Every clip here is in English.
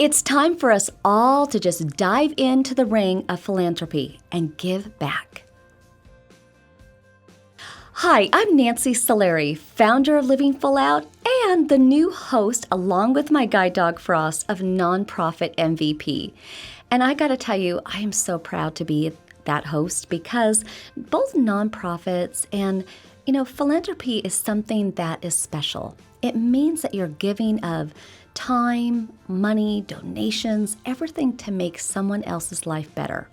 It's time for us all to just dive into the ring of philanthropy and give back. Hi, I'm Nancy Solari, founder of Living Full Out and the new host, along with my guide dog Frost, of Nonprofit MVP. And I gotta tell you, I am so proud to be that host because both nonprofits and philanthropy is something that is special. It means that you're giving of time, money, donations, everything to make someone else's life better.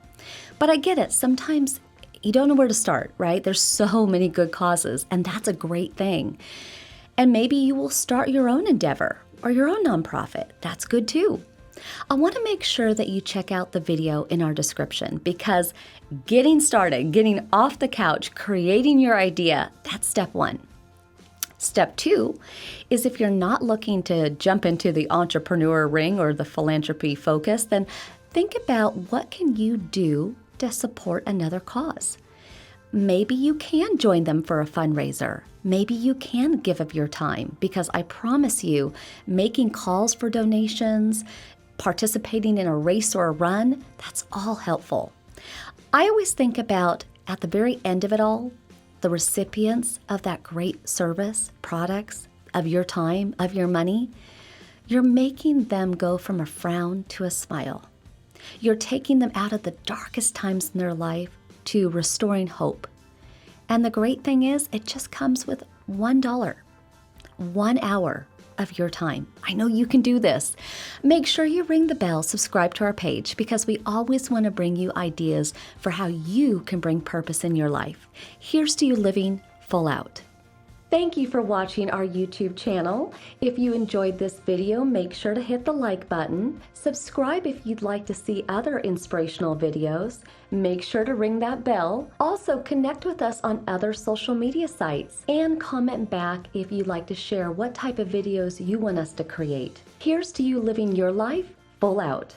But I get it. Sometimes you don't know where to start, right? There's so many good causes, and that's a great thing. And maybe you will start your own endeavor or your own nonprofit. That's good too. I want to make sure that you check out the video in our description because getting started, getting off the couch, creating your idea, that's step one. Step two is if you're not looking to jump into the entrepreneur ring or the philanthropy focus, then think about what can you do to support another cause. Maybe you can join them for a fundraiser. Maybe you can give of your time because I promise you, making calls for donations, participating in a race or a run, that's all helpful. I always think about, at the very end of it all, the recipients of that great service, products, of your time, of your money. You're making them go from a frown to a smile. You're taking them out of the darkest times in their life to restoring hope. And the great thing is, it just comes with $1, 1 hour of your time. I know you can do this. Make sure you ring the bell, subscribe to our page, because we always want to bring you ideas for how you can bring purpose in your life. Here's to you living full out. Thank you for watching our YouTube channel. If you enjoyed this video, make sure to hit the like button. Subscribe if you'd like to see other inspirational videos. Make sure to ring that bell. Also, connect with us on other social media sites and comment back if you'd like to share what type of videos you want us to create. Here's to you living your life full out.